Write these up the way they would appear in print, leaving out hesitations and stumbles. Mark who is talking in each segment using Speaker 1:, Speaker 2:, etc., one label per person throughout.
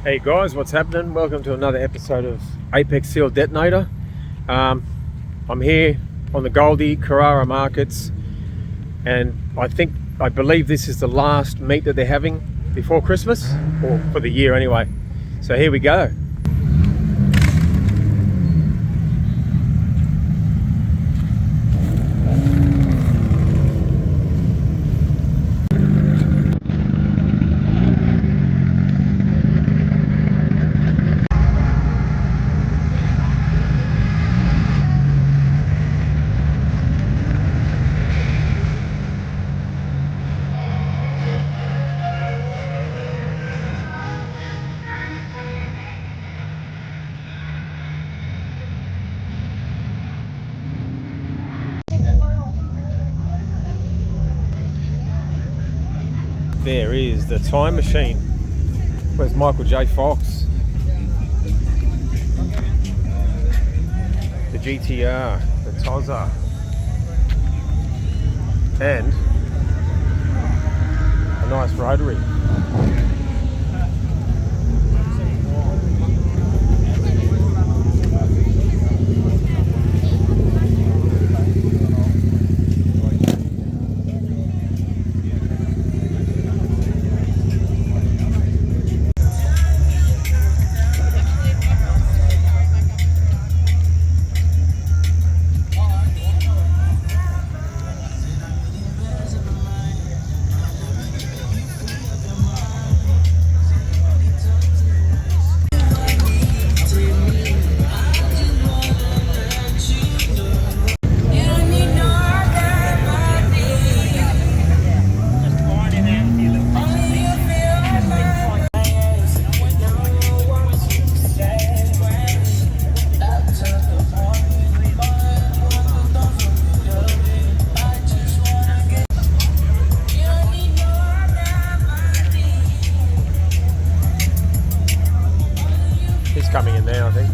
Speaker 1: Hey guys, what's happening? Welcome to another episode of Apexseal Detonator. I'm here on the Goldie Carrara markets, and I believe this is the last meet that they're having before Christmas, or for the year anyway. So here we go. There is the time machine. Where's Michael J. Fox? The GTR, the Tozza, and a nice rotary. He's coming in now, I think.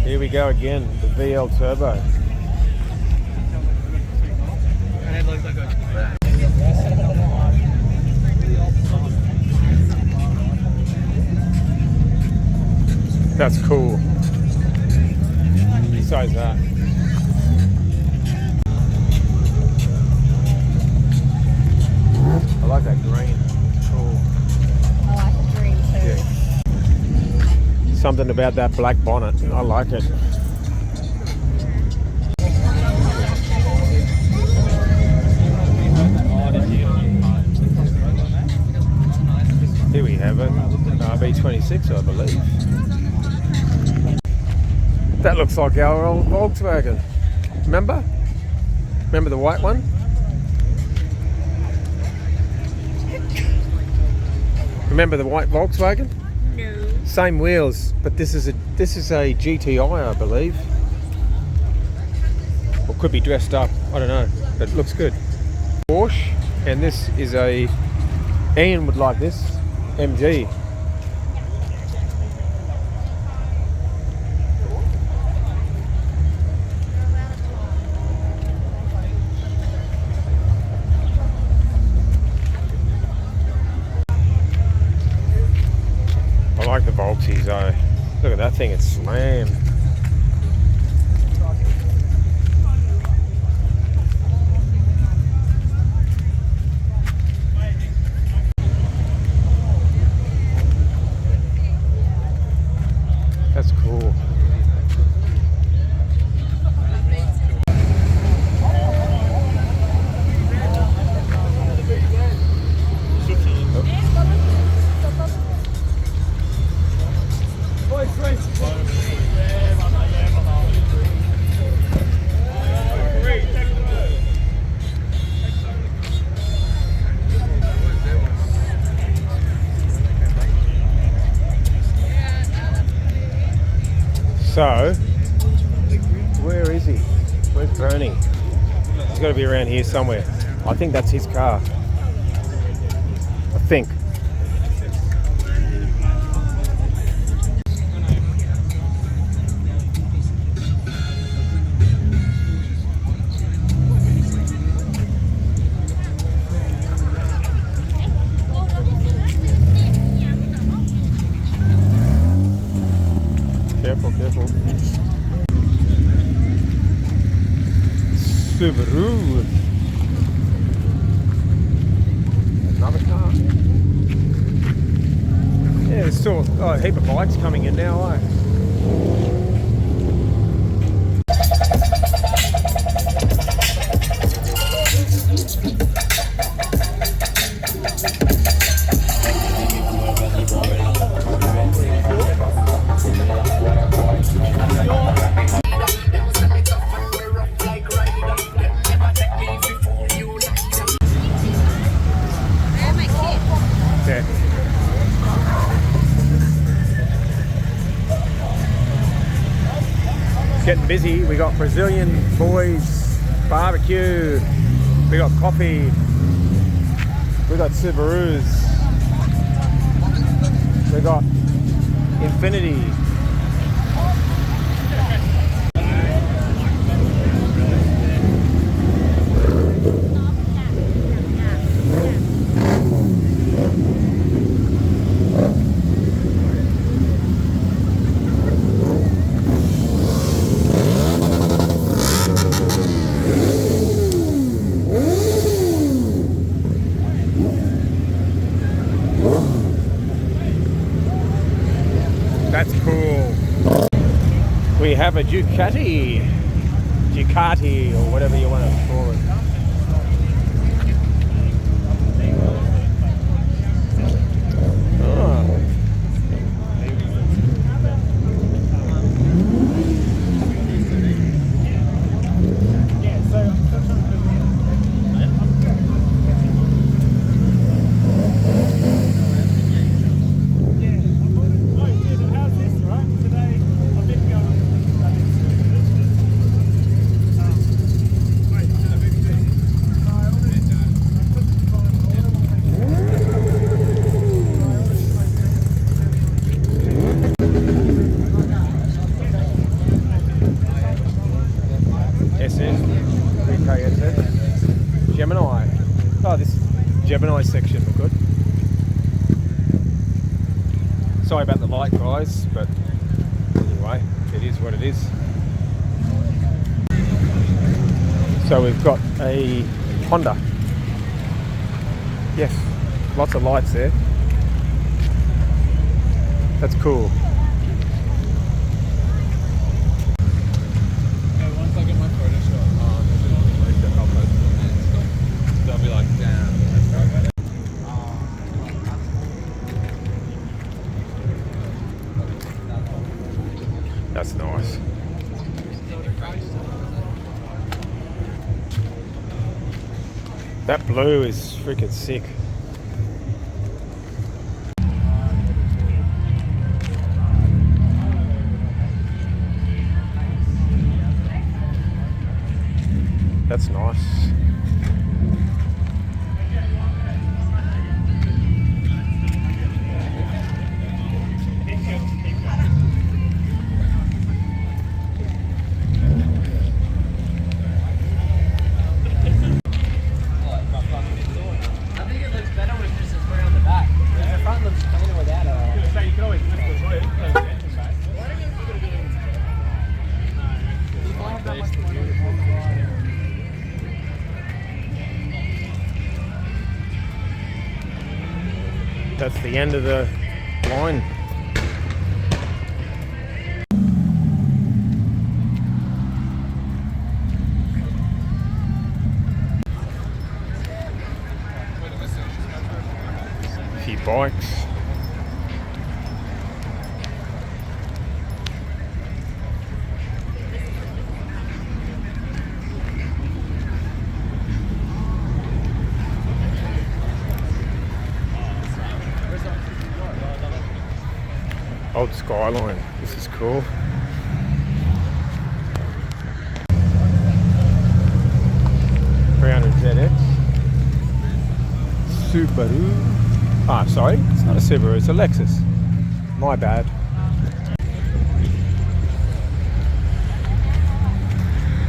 Speaker 1: Here we go again, the VL Turbo. That's cool. Besides that. I like that green. It's cool.
Speaker 2: I like the green too.
Speaker 1: Yeah. Something about that black bonnet. I like it. Here we have it. RB26, I believe. That looks like our old Volkswagen. Remember? Remember the white one? Remember the white Volkswagen?
Speaker 2: No.
Speaker 1: Same wheels, but this is a GTI, I believe. Or could be dressed up, I don't know, but it looks good. Porsche, and this is a, Ian would like this, MG. I like the Volksies though. Look at that thing, it's slammed. So, where is he? Where's Bernie? He's got to be around here somewhere. I think that's his car. I think. Careful, careful. Subaru. Another car. Yeah, there's still a heap of bikes coming in now, eh? Yeah. It's getting busy. We got Brazilian boys, barbecue, we got coffee, we got Subarus, we got Infinity. That's cool. We have a Ducati, or whatever you want to call it. Oh. Gemini. Oh, this Gemini section look good. Sorry about the light, guys, but anyway, it is what it is. So we've got a Honda. Yes, lots of lights there. That's cool.
Speaker 3: Once I get my photo shot, they'll be like, damn.
Speaker 1: That's nice. That blue is freaking sick. That's nice. That's the end of the line. A few bikes. Old Skyline. This is cool. Subaru. Ah, sorry, it's not a Subaru, it's a Lexus. My bad.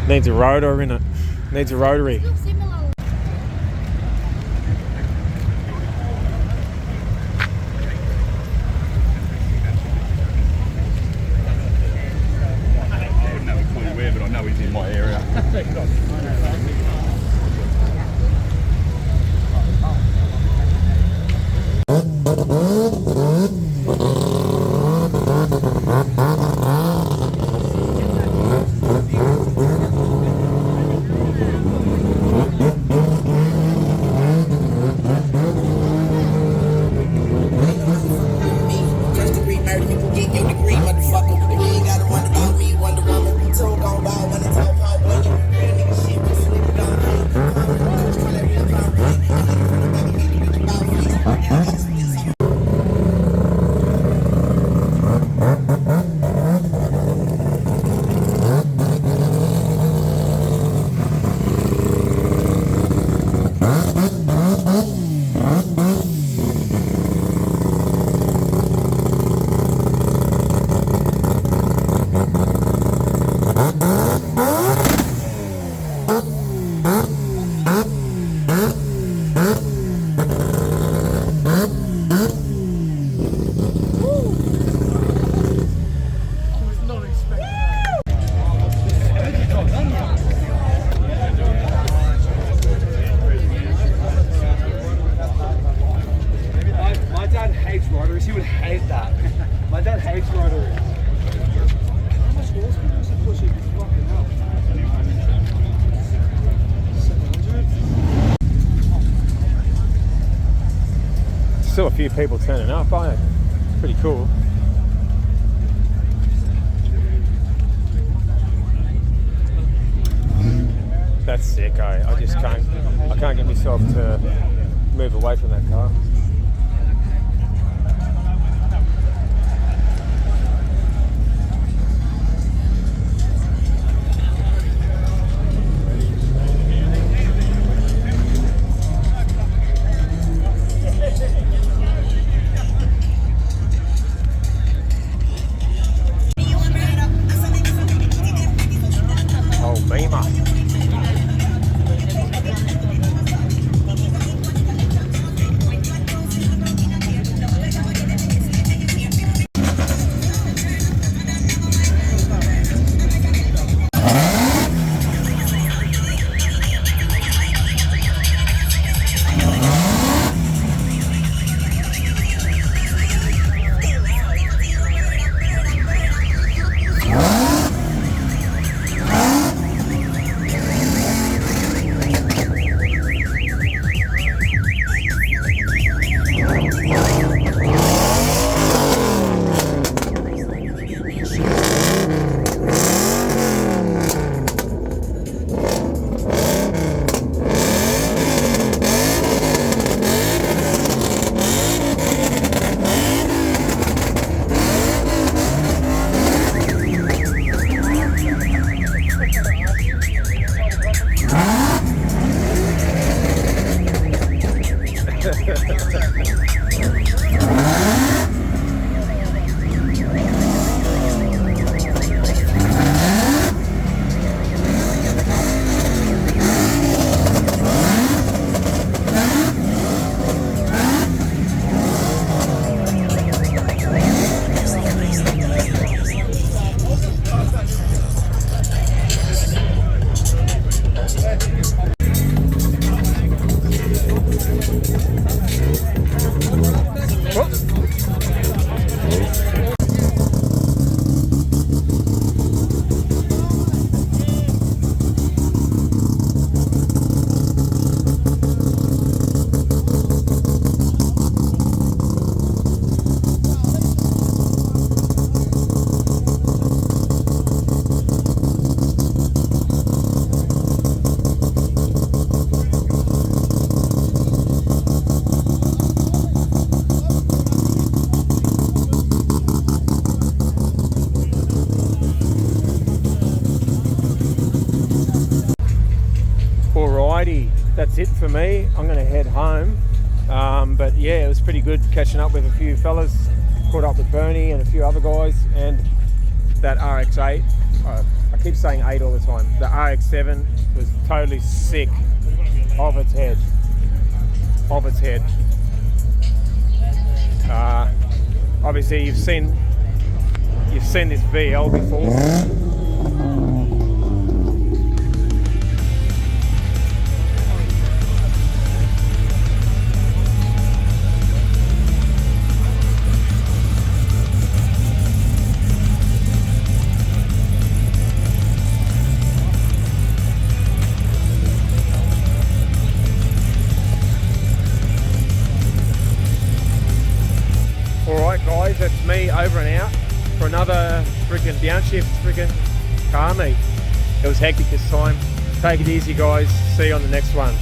Speaker 1: Needs a rotor in it. Needs a rotary.
Speaker 2: Looks similar.
Speaker 3: I wouldn't have a clue where, but I know he's in my area.
Speaker 4: First degree murder, you can get your degree, motherfucker. You ain't gotta wonder about me, Wonder Woman. We told gon' ball when it's all about when you real nigga shit, we slip it down. Call that real power
Speaker 3: My dad hates rotaries. He would hate that. My dad hates rotaries. How much horsepower is it pushing? Fucking hell. 700?
Speaker 1: Still a few people turning up, aren't it? Pretty cool. That's sick, I just can't get myself to move away from that car. Oh, Beamer. Alrighty, that's it for me. I'm going to head home But yeah, it was pretty good catching up with a few fellas. Caught up with Bernie and a few other guys, and that RX-8, I keep saying 8 all the time, the RX-7 was totally sick of its head. Obviously you've seen this VL before. Alright guys, that's me over and out for another freaking Downshift freaking car meet. It was hectic this time. Take it easy guys, see you on the next one.